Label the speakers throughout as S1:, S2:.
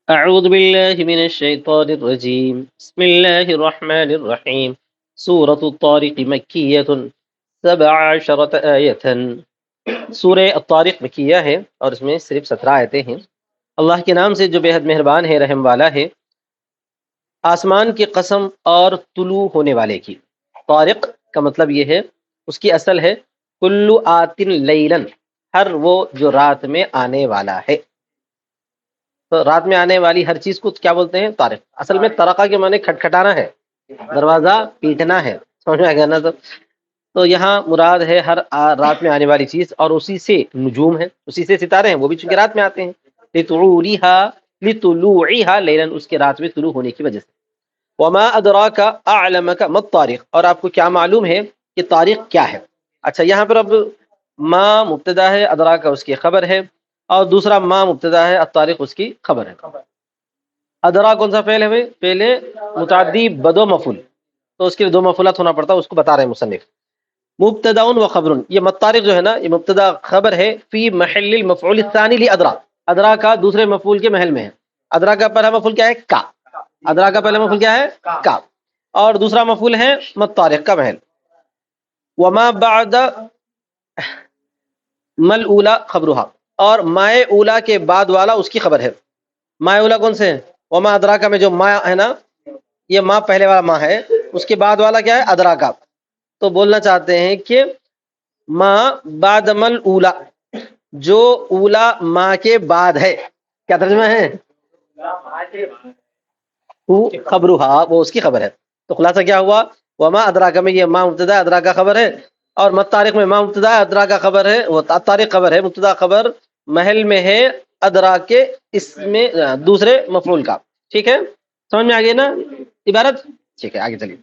S1: أعوذ بالله من الشيطان الرجيم بسم الله الرحمن الرحيم سورة الطارق مكية 17 آية سورہ الطارق مکیہ ہے اور اس میں صرف 17 آیتیں ہیں۔ اللہ کے نام سے جو بے حد مہربان ہے، رحم والا ہے۔ آسمان کی قسم اور طلوع ہونے والے کی۔ طارق کا مطلب یہ ہے، اس کی اصل ہے کل آتن لیلن، ہر وہ جو رات میں آنے والا ہے۔ تو رات میں آنے والی ہر چیز کو کیا بولتے ہیں؟ طارق۔ اصل میں طرقہ کے معنی کھٹکھٹانا ہے، دروازہ پیٹنا ہے، سمجھ میں آ گیا نا؟ تو یہاں مراد ہے ہر رات میں آنے والی چیز، اور اسی سے نجوم ہے، اسی سے ستارے ہیں، وہ بھی چونکہ رات میں آتے ہیں۔ لطلوعها لیلا، اس کے رات میں طلوع ہونے کی وجہ سے۔ وما ادراک اعلمک ما الطارق، اور آپ کو کیا معلوم ہے کہ طارق کیا ہے؟ اچھا، یہاں پر اب ما مبتدا ہے، ادراک اس کی خبر ہے، اور دوسرا ما مبتدا ہے، الطارق اس کی خبر ہے۔ ادرا کون سا فعل ہے؟ فعل متعدی بدو مفعول، تو اس کے لیے دو مفعولات ہونا پڑتا ہے، اس کو بتا رہے ہیں مصنف۔ مبتدا و خبر، یہ مطارق جو ہے نا، یہ مبتدا خبر ہے فی محل المفعول الثانی لادرا، ادرا کا دوسرے مفعول کے محل میں ہے۔ ادرا کا پہلا مفعول کیا ہے؟ کا۔ ادرا کا پہلا مفعول کیا ہے؟ کا، اور دوسرا مفعول ہے مطارق کا محل۔ وما بعد مل اولا خبرها، اور مائے اولا کے بعد والا اس کی خبر ہے۔ مائے اولا کون سے ہے؟ وما ادراکا میں جو ما ہے نا، یہ ما پہلے والا ما ہے، اس کے بعد والا کیا ہے؟ ادراکا۔ تو بولنا چاہتے ہیں کہ ما بعد مل اولا، جو اولا ما کے بعد ہے، کیا ترجمہ ہے؟ خبرها، وہ اس کی خبر ہے۔ تو خلاصہ کیا ہوا؟ وما ادراکا میں یہ ما مبتدا، ادراکا خبر ہے، اور مطارق میں ما مبتدا، ادراکا خبر ہے، وہ طارق خبر ہے، مبتدا خبر محل میں ہے ادرا کے اس میں دوسرے مفعول کا۔ ٹھیک ہے، سمجھ میں آگے نا عبارت؟ ٹھیک ہے، آگے چلیے۔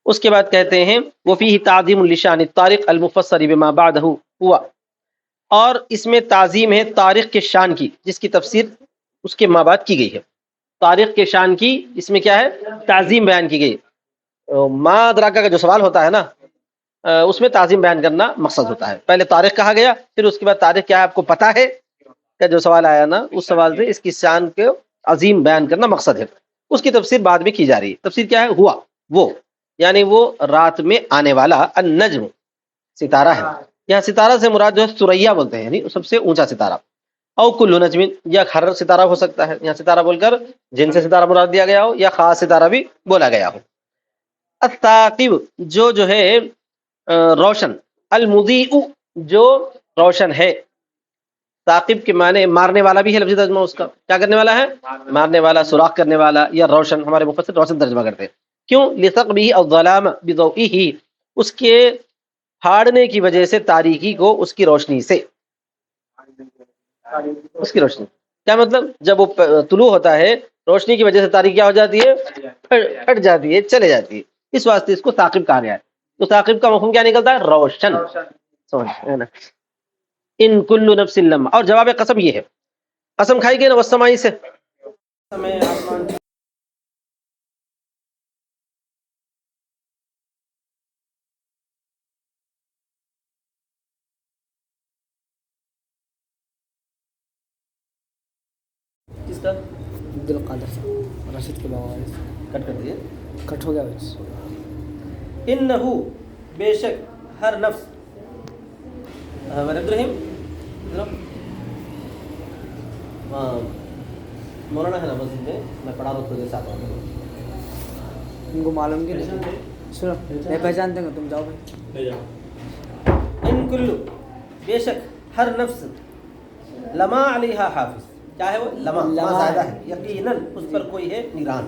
S1: اس کے بعد کہتے ہیں وفیہ تعظیم لشان الطارق المفسر بما بعدہ ہوا، اور اس میں تعظیم ہے طارق کے شان کی، جس کی تفسیر اس کے ما بعد کی گئی ہے۔ طارق کے شان کی اس میں کیا ہے؟ تعظیم بیان کی گئی۔ ما ادراکا کا جو سوال ہوتا ہے نا، اس میں تعظیم بیان کرنا مقصد ہوتا ہے۔ پہلے طارق کہا گیا، پھر اس کے بعد طارق کیا ہے آپ کو پتہ ہے کا جو سوال آیا نا، اس سوال سے اس کی شان کو عظیم بیان کرنا مقصد ہے۔ اس کی تفسیر بعد میں کی جا رہی ہے۔ تفسیر کیا ہے؟ ہوا، وہ، یعنی وہ رات میں آنے والا النجم، ستارہ ہے۔ یہاں ستارہ سے مراد جو ہے ثریا بولتے ہیں، یعنی سب سے اونچا ستارہ۔ او کل نجم، یا ہر ستارہ ہو سکتا ہے، یہاں ستارہ بول کر جن سے ستارہ مراد دیا گیا ہو، یا خاص ستارہ بھی بولا گیا ہو۔ الثاقب، جو ہے روشن، المضیء، جو روشن ہے۔ ثاقب کے معنی مارنے والا بھی ہے، لفظی ترجمہ اس کا کیا کرنے والا ہے؟ مارنے والا، سوراخ کرنے والا، یا روشن، ہمارے مفسر روشن ترجمہ کرتے ہیں۔ کیوں؟ لثقبہ الظلام بضوئہ، اس کے پھاڑنے کی وجہ سے تاریکی کو اس کی روشنی سے۔ اس کی روشنی کیا مطلب؟ جب وہ طلوع ہوتا ہے، روشنی کی وجہ سے تاریکی کیا ہو جاتی ہے؟ پھٹ جاتی ہے، چلے جاتی ہے، اس واسطے اس کو ثاقب کہا گیا ہے۔ تو ثاقب کا مفہوم کیا نکلتا ہے؟ روشن، سمجھ ہے نا؟ ان کل نفس لما، اور جواب قسم یہ ہے، قسم کھائی گئی نا والسماء سے، کس کا؟
S2: عبد القادر صاحب راشد کے بابا
S1: کٹ کر دیے،
S2: کٹ ہو گیا بس۔
S1: انہو، بے شک، ہر نفس، عبدالرحیم مولانا ہے نا مسجد میں پڑھا رہا ہوں، تھوڑے ساتھ
S2: ان کو معلوم کہ نہیں سنو، میں پہچانتے ہیں، تم جاؤ بھائی۔
S1: ان کلو، بے شک، ہر نفس، لما علیہا حافظ، کیا ہے وہ؟ لما زائدہ ہے، یقیناً اس پر کوئی ہے نگران،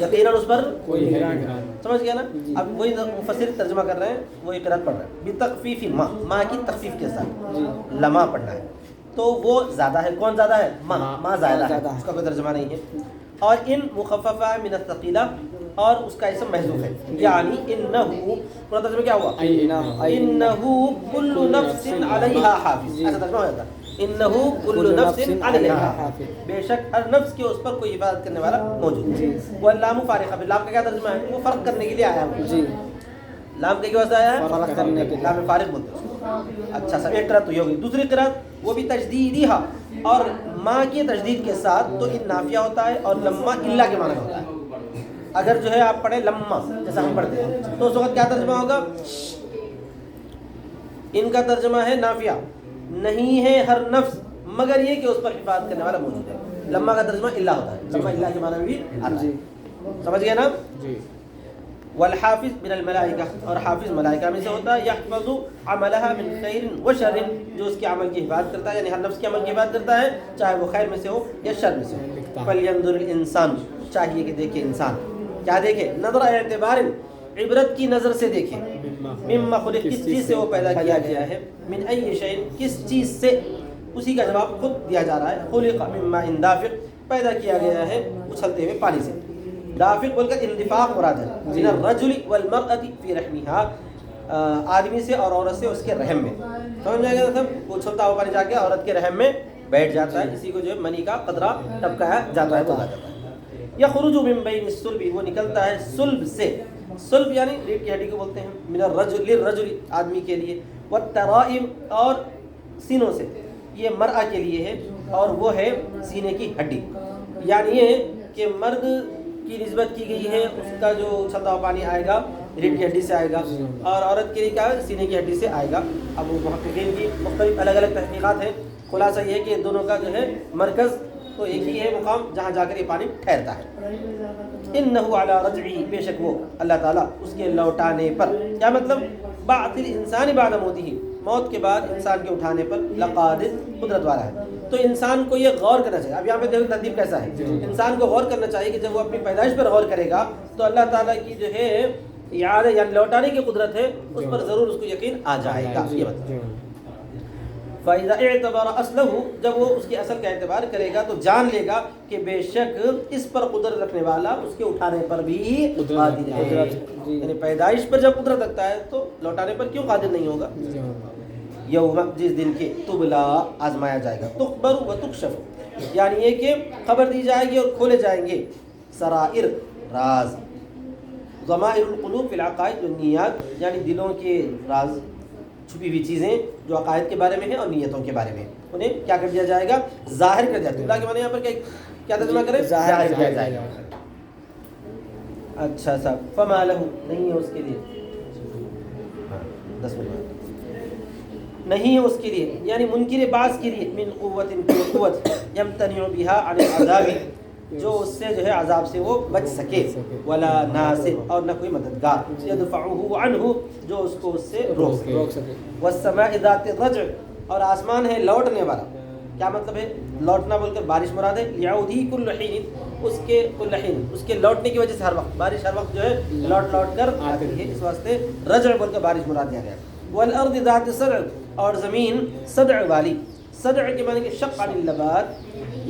S1: یقیناً اس پر
S2: کوئی ہے نگران،
S1: سمجھ گیا نا؟ اب وہی مفسر ترجمہ کر رہے ہیں، وہی قرأت پڑھ رہے ہیں بتخفیف ما، ما کی تخفیف کے ساتھ لما پڑھنا ہے، تو وہ زیادہ ہے۔ کون زیادہ ہے؟ ما زیادہ ہے، اس کا کوئی ترجمہ نہیں ہے۔ اور ان مخففہ من الثقیلہ، اور اس کا اسم محذوف ہے، یعنی انہو، پورا ترجمہ کیا ہوا؟ انہو کل نفس علیہا حافظ، ایسا ترجمہ ہو جاتا ہے، انہو کل نفس علیہا حافظ، بے شک ہر نفس کے اس پر کوئی حفاظت کرنے والا موجود ہے۔ واللام فارقہ، لام کا کیا ترجمہ ہے؟ وہ فرق کرنے کے لیے آیا ہے جی، لام کے کیا واسطے آیا ہے؟
S2: فرق کرنے کے لیے،
S1: لام فارق بولتے ہیں۔ اچھا سر، ایک قرأت تو یہ ہوگی۔ دوسری قرأت وہ بھی تجدیدیہا، اور ما کی تشدید کے ساتھ تو ان نافیہ ہوتا ہے اور لما الا کے معنی میں ہوتا ہے. اگر جو ہے آپ پڑھیں لما جیسا ہم پڑھتے ہیں تو اس وقت کیا ترجمہ ہوگا؟ ان کا ترجمہ ہے نافیہ، نہیں ہے ہر نفس مگر یہ کہ اس پر حفاظت کرنے والا موجود ہے. لما کا ترجمہ الا ہوتا ہے، لما الا کے معنی میں بھی آتا ہے. سمجھ گئے نا؟ والحافظ من الملائکہ، اور حافظ ملائکہ میں سے ہوتا ہے. یحفظ عملها من خیر و شر، جو اس کے عمل کی حفاظت کرتا ہے، یعنی ہر نفس کے عمل کی حفاظت کرتا ہے چاہے وہ خیر میں سے ہو یا شر میں سے ہو. فلینظر الانسان، چاہیے کہ دیکھے انسان، کیا دیکھے؟ نظر اعتبار، عبرت کی نظر سے دیکھے. مما خلق، کس چیز سے وہ پیدا کیا گیا ہے. من ای شیء، کس چیز سے، اسی کا جواب خود دیا جا رہا ہے. خلق من ماء دافق، پیدا کیا گیا ہے اچھلتے ہوئے پانی سے. دافق بول کر اندفاق مراد ہے. من الرجل والمرأة فی رحمها، آدمی سے اور عورت سے اس کے رحم میں. سمجھ میں آ گیا؟ سب اچھلتا ہوا پانی جا کے عورت کے رحم میں بیٹھ جاتا ہے، اسی کو جو ہے منی کا قطرہ ٹپکایا جاتا ہے، بولا جاتا ہے. یخرج من بین الصلب، وہ نکلتا ہے صلب سے. صلب یعنی ریڑھ کی ہڈی کو بولتے ہیں. من الرجل، للرجل آدمی کے لیے. والترائب، اور سینوں سے، یہ مرأہ کے لیے ہے اور وہ ہے سینے کی ہڈی. یعنی یہ کہ مرد کی نسبت کی گئی ہے، اس کا جو اچھلتا ہوا پانی آئے گا ریڑھ کی ہڈی سے آئے گا، اور عورت کے لیے کیا ہے؟ سینے کی ہڈی سے آئے گا. اب وہ محققین کی مختلف الگ الگ تحقیقات ہیں. خلاصہ یہ ہے کہ دونوں کا جو ہے مرکز تو ایک ہی ہے مقام جہاں جا کر یہ پانی ٹھہرتا ہے. انہ علی رجعہ، بے شک وہ اللہ تعالیٰ اس کے لوٹانے پر، کیا مطلب؟ بعث الانسان بعد موتہ، موت کے بعد انسان کے اٹھانے پر لقادر، قدرت والا ہے. تو انسان کو یہ غور کرنا چاہیے. اب یہاں پہ دیکھو ترتیب کیسا ہے. انسان کو غور کرنا چاہیے کہ جب وہ اپنی پیدائش پر غور کرے گا تو اللہ تعالیٰ کی جو ہے اعادہ یعنی لوٹانے کی قدرت ہے، اس پر ضرور اس کو یقین آ جائے گا. یہ مطلب فَإِذَا اعْتَبَرَ أَصْلَهُ، جب وہ اس کے اصل کا اعتبار کرے گا تو جان لے گا کہ بے شک اس پر قدرت رکھنے والا اس کے اٹھانے پر بھی قادر ہے. یعنی پیدائش پر جب قدرت رکھتا ہے تو لوٹانے پر کیوں قادر نہیں ہوگا؟ یوم، جس دن کے تبلا، آزمایا جائے گا. تخبر و تکشف، یعنی یہ کہ خبر دی جائے گی اور کھولے جائیں گے. سرائر، راز. ضمائر القلوب فی العقائد والنیات، یعنی دلوں کے راز، چھپی ہوئی چیزیں جو عقائد کے بارے میں ہیں اور نیتوں کے بارے میں، انہیں کیا کر دیا جائے گا؟ ظاہر کر دیا. تبلا کے معنی یہاں پر کیا ترجمہ کریں؟ ظاہر کیا جائے گا. اچھا صاحب، فما لہ، نہیں ہے اس کے لیے. 10 منٹ نہیں ہے اس کے لیے، یعنی منکر بعث کے لیے. من قوت، قوت. یمتنع بها عن العذاب، جو اس سے جو ہے عذاب سے وہ بچ سکے. ولا ناصر، اور نہ کوئی مددگار. یدفعه عنہ، جو اس کو اس سے روک سکے. والسماء ذات الرجع، اور آسمان ہے لوٹنے والا. کیا مطلب ہے لوٹنا بول کر؟ بارش مراد ہے. یعودی کل حین، اس کے کل حین، اس کے لوٹنے کی وجہ سے ہر وقت، بارش ہر وقت جو ہے لوٹ لوٹ کر آتی ہے، اس واسطے رجع بول کر بارش مراد دیا گیا. والارض ذات الصدع، اور زمین صدع والی. صدع کے معنی کہ شق عن النبات،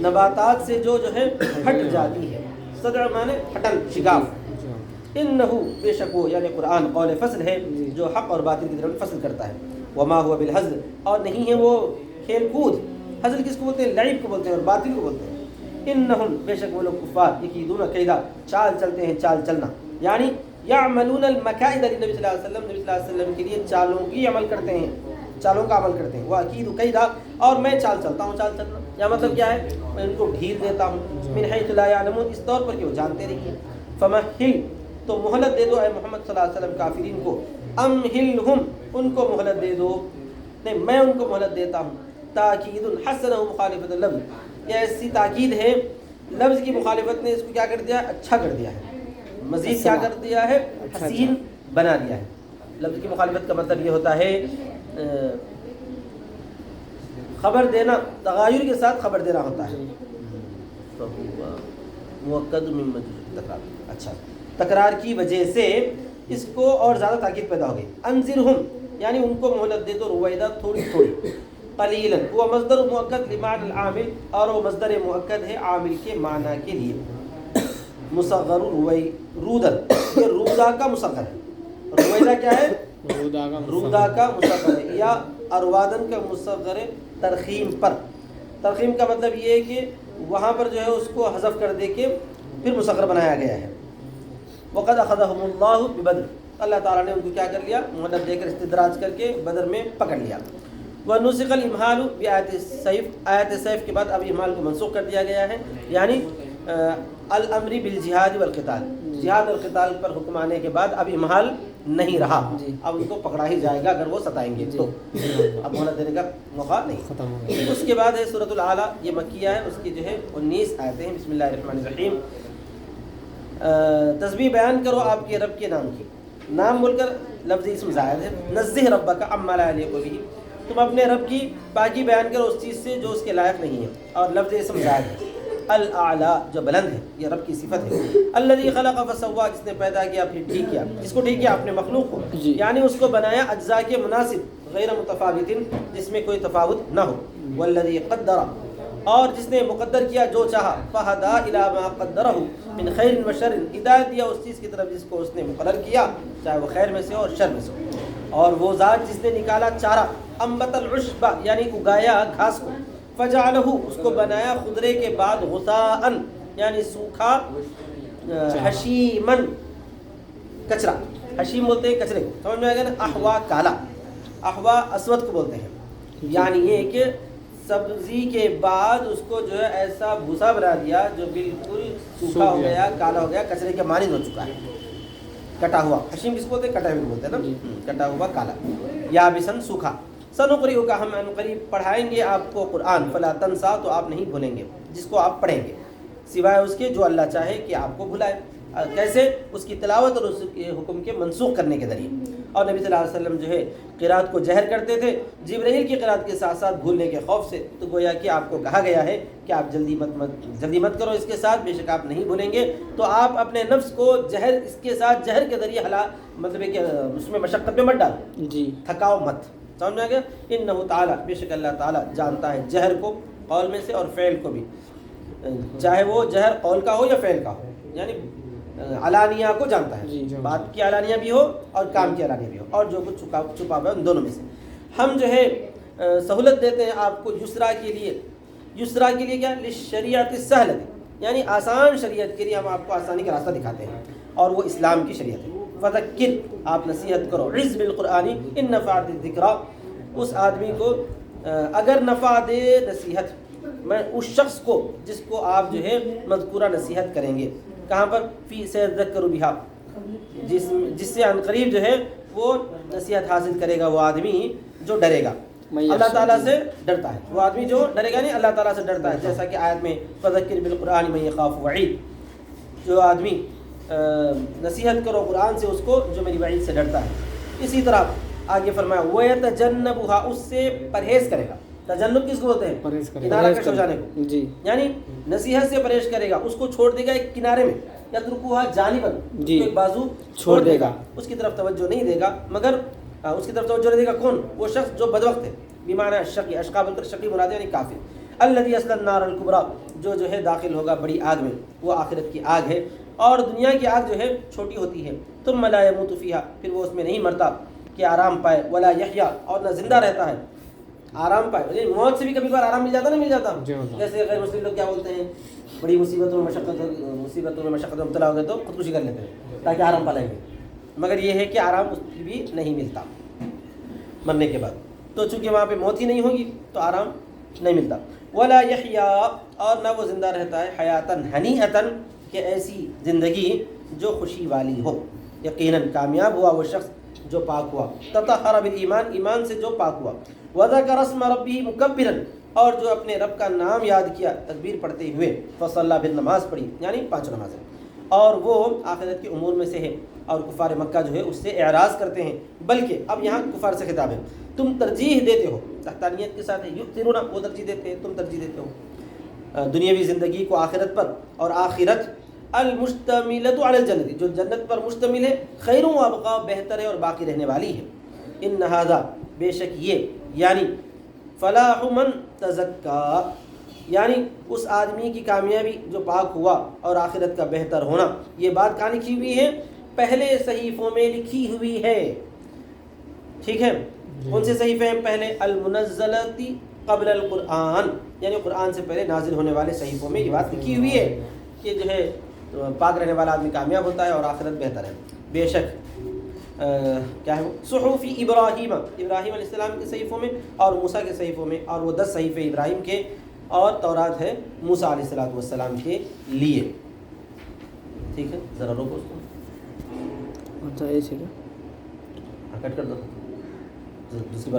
S1: نباتات سے جو ہے ہٹ جاتی ہے. صدع معنی ہٹن، شگاف. انہو، بے شک وہ یعنی قرآن قول فصل ہے جو حق اور باطل کی طرف فصل کرتا ہے. وما هو بالہزل، اور نہیں ہے وہ کھیل کود. ہزل کس کو بولتے ہیں؟ لعب کو بولتے ہیں اور باطل کو بولتے ہیں. انہم، بے شک وہ لوگ کفار، یکیدون کیدا، چال چلتے ہیں، چال چلنا. یعنی یعملون المکائد للنبی صلی اللہ علیہ وسلم، نبی صلی اللہ علیہ وسلم کے لیے چالوں کی عمل کرتے ہیں، چالوں کا عمل کرتے ہیں. واکید کیدا، اور میں چال چلتا ہوں. چال چلنا یا مطلب کیا ہے؟ میں ان کو ڈھیل دیتا ہوں. من حیث لا یعلمون، اس طور پر کہ وہ جانتے نہیں ہیں. فمہل، تو مہلت دے دو اے محمد صلی اللہ علیہ وسلم کافرین کو. امہلہم، ان کو مہلت دے دو. نہیں، میں ان کو مہلت دیتا ہوں. تاکید حسنہ مخالفت اللفظ، یہ ایسی تاکید ہے، لفظ کی مخالفت نے اس کو کیا کر دیا؟ اچھا کر دیا ہے. مزید کیا کر دیا ہے؟ حسین بنا دیا ہے. لفظ کی مخالفت کا مطلب یہ ہوتا ہے خبر دینا، تغایر کے ساتھ خبر دینا ہوتا ہے. مؤکد من مجرد تکرار. اچھا، تکرار کی وجہ سے اس کو اور زیادہ تاکید پیدا ہو گئی. انذرہم، یعنی ان کو مہلت دے دو رویدہ، تھوڑی تھوڑی. قلیلا، وہ مصدر مؤکد لمعنی العامل، اور وہ مصدر مؤکد ہے عامل کے معنی کے لیے. مصغر رودن، یہ رودا کا مصغر ہے. رویدہ کیا ہے؟ رودا کا مصغر ہے، یا اروادن کا مصغر ہے ترخیم پر. ترخیم کا مطلب یہ ہے کہ وہاں پر جو ہے اس کو حذف کر دے کے پھر مصغر بنایا گیا ہے. وقد اخذهم اللہ ببدر، اللہ تعالیٰ نے ان کو کیا کر لیا؟ مہلت دے کر، استدراج کر کے بدر میں پکڑ لیا. ونسخ الامحال بآیت السیف، آیت سیف کے بعد اب امحال کو منسوخ کر دیا گیا ہے، یعنی الامر بالجہاد والقتال، جہاد اور قتال پر حکم آنے کے بعد اب امحال نہیں رہا، اب ان کو پکڑا ہی جائے گا اگر وہ ستائیں گے تو، اب مہلت دینے کا موقع نہیں ختم ہو گیا۔ اس کے بعد ہے سورۃ الاعلیٰ، یہ مکیہ ہے، اس کی جو ہے 19 آیتیں ہیں۔ بسم اللہ الرحمن الرحیم۔ تسبیح بیان کرو آپ کے رب کے نام کی، نام بول کر لفظ اسم زائد ہے، نزہ ربک عما لا یلیق بہ، تم اپنے رب کی پاکی بیان کرو اس چیز سے جو اس کے لائق نہیں ہے، اور لفظ اسم زائد ہے۔ الاعلیٰ جو بلند ہے، یہ رب کی صفت ہے۔ الذی خلق فسوا، جس نے پیدا کیا پھر ٹھیک کیا، جس کو ٹھیک کیا اپنے مخلوق کو، یعنی اس کو بنایا اجزاء کے مناسب، غیر متفاوت، جس میں کوئی تفاوت نہ ہو۔ والذی قدر، اور جس نے مقدر کیا جو چاہا، فہدا الی ما قدرہ من خیر و شر، ہدایت دیا اس چیز کی طرف جس کو اس نے مقرر کیا، چاہے وہ خیر میں سے ہو اور شر میں سے ہو۔ اور وہ ذات جس نے نکالا چارہ، انبت العشب، یعنی اگایا گھاس کو، فجعلہ، اس کو بنایا خضرے کے بعد غثاء، یعنی سوکھا، حشیمن، کچرا، حشیم بولتے ہیں کچرے کو، سمجھ میں آئے گا نا۔ احوا کالا، احوا اسود کو بولتے ہیں، یعنی یہ کہ سبزی کے بعد اس کو جو ہے ایسا بھوسا بنا دیا جو بالکل سوکھا ہو گیا، کالا ہو گیا، کچرے کے مانند ہو چکا ہے، کٹا ہوا۔ حشیم کس کو بولتے ہیں؟ کٹا ہوا بولتے ہیں نا، کٹا ہوا کالا، یا بسن سوکھا۔ سنقرئک، ہم ان قریب پڑھائیں گے آپ کو قرآن، فلا تنسا، تو آپ نہیں بھولیں گے، جس کو آپ پڑھیں گے، سوائے اس کے جو اللہ چاہے کہ آپ کو بھلائے۔ کیسے؟ اس کی تلاوت اور اس کے حکم کے منسوخ کرنے کے ذریعے۔ اور نبی صلی اللہ علیہ وسلم جو ہے قرات کو جہر کرتے تھے جبرائیل کی قرات کے ساتھ ساتھ بھولنے کے خوف سے، تو گویا کہ آپ کو کہا گیا ہے کہ آپ جلدی مت کرو اس کے ساتھ، بے شک آپ نہیں بھولیں گے۔ تو آپ اپنے نفس کو جہر، اس کے ساتھ جہر کے ذریعے مطلب ہے کہ اس میں مشقت میں مت ڈالو، تھکاؤ مت، سمجھ میں آ گیا۔ انہ تعالیٰ، بے شک اللہ تعالیٰ جانتا ہے جہر کو قول میں سے اور فعل کو بھی، چاہے وہ جہر قول کا ہو یا فعل کا ہو، یعنی علانیہ کو جانتا ہے، بات کی علانیہ بھی ہو اور کام کی علانیہ بھی ہو، اور جو کچھ چھپا ہوا ہے ان دونوں میں سے۔ ہم جو ہے سہولت دیتے ہیں آپ کو یسرا کے لیے، یسرا کے لیے کیا؟ للشریعت السہلۃ، یعنی آسان شریعت کے لیے ہم آپ کو آسانی کا راستہ دکھاتے ہیں، اور وہ اسلام کی شریعت ہے۔ فذکر، آپ نصیحت کرو، عز بالقرآن ان نفعت الذکریٰ، اس آدمی کو اگر نفع دے نصیحت، میں اس شخص کو جس کو آپ جو ہے مذکورہ نصیحت کریں گے، کہاں پر؟ فی سیذکر بہا، جس سے عن قریب جو ہے وہ نصیحت حاصل کرے گا وہ آدمی جو ڈرے گا، اللہ تعالیٰ سے ڈرتا ہے، وہ آدمی جو ڈرے گا نہیں، اللہ تعالیٰ سے ڈرتا ہے، جیسا کہ آیت میں فذکر بالقرآن من یخاف وعید، جو آدمی نصیحت کرو قرآن سے اس کو جو میری وعید سے ڈرتا ہے۔ اسی طرح آگے فرمایا وَيَتَجَنَّبُهَا، اس سے پرہیز کرے گا۔ تجنب کس کو بولتے ہیں؟ کنارہ کش ہو جانے کو، یعنی نصیحت سے پرہیز کرے گا، اس کو چھوڑ دے گا ایک کنارے میں، یترکوها جانباً، ایک بازو چھوڑ دے گا، اس کی طرف توجہ نہیں دے گا، مگر اس کی طرف توجہ نہیں دے گا کون؟ وہ شخص جو بدوقت ہے، بیمانہ شقی، اشقا بول کر شقی مراد ہے، یعنی کافر۔ الذی یصلی النار الکبریٰ، جو ہے داخل ہوگا بڑی آگ میں، وہ آخرت کی آگ ہے، اور دنیا کی آگ جو ہے چھوٹی ہوتی ہے۔ ثم لا یموت فیہا، پھر وہ اس میں نہیں مرتا کہ آرام پائے، ولا یحییٰ، اور نہ زندہ رہتا ہے آرام پائے، یعنی موت سے بھی کبھی بار آرام مل جاتا، نہیں مل جاتا؟ جیسے غیر مسلم لوگ کیا بولتے ہیں، بڑی مصیبتوں میں مشقت میں مبتلا ہو گئے تو خودکشی کر لیتے ہیں تاکہ آرام پا لیں گے، مگر یہ ہے کہ آرام اس کی بھی نہیں ملتا مرنے کے بعد، تو چونکہ وہاں پہ موت ہی نہیں ہوگی تو آرام نہیں ملتا۔ ولا یحییٰ، اور نہ وہ زندہ رہتا ہے حیاتاً ہنیئتاً، کہ ایسی زندگی جو خوشی والی ہو۔ یقیناً کامیاب ہوا وہ شخص جو پاک ہوا، تطہر بالایمان، ایمان سے جو پاک ہوا، وذکر اسم ربہ مکبرا، اور جو اپنے رب کا نام یاد کیا تکبیر پڑھتے ہوئے، فصلی، پھر نماز پڑھی، یعنی 5 نمازیں، اور وہ آخرت کے امور میں سے ہے، اور کفار مکہ جو ہے اس سے اعراض کرتے ہیں، بلکہ اب یہاں کفار سے خطاب ہے، تم ترجیح دیتے ہو، تحتانیت کے ساتھ ہے، یؤثرون، وہ ترجیح دیتے ہیں، تم ترجیح دیتے ہو دنیاوی زندگی کو آخرت پر، اور آخرت المشتملۃ علی الجنت، جو جنت پر مشتمل ہے، خیر و ابقا، بہتر ہے اور باقی رہنے والی ہے۔ ان ھذا، بے شک یہ، یعنی فلاح من تزکا، یعنی اس آدمی کی کامیابی جو پاک ہوا اور آخرت کا بہتر ہونا، یہ بات کہاں لکھی ہوئی ہے؟ پہلے صحیفوں میں لکھی ہوئی ہے، ٹھیک ہے؟ کون سے صحیفے ہیں؟ پہلے المنزلۃ قبل القرآن، یعنی قرآن سے پہلے نازل ہونے والے صحیفوں میں یہ بات لکھی ہوئی ہے کہ جو ہے پاک رہنے والا آدمی کامیاب ہوتا ہے اور آخرت بہتر ہے۔ بے شک کیا ہے وہ صحف ابراہیم، ابراہیم علیہ السلام کے صحیفوں میں اور موسیٰ کے صحیفوں میں، اور وہ 10 صحیفے ابراہیم کے اور تورات ہے موسیٰ علیہ السلام کے لیے. ٹھیک ہے ذرا روکو اس کو،
S2: اچھا ایسے
S1: کٹ کر دو دوسری بار.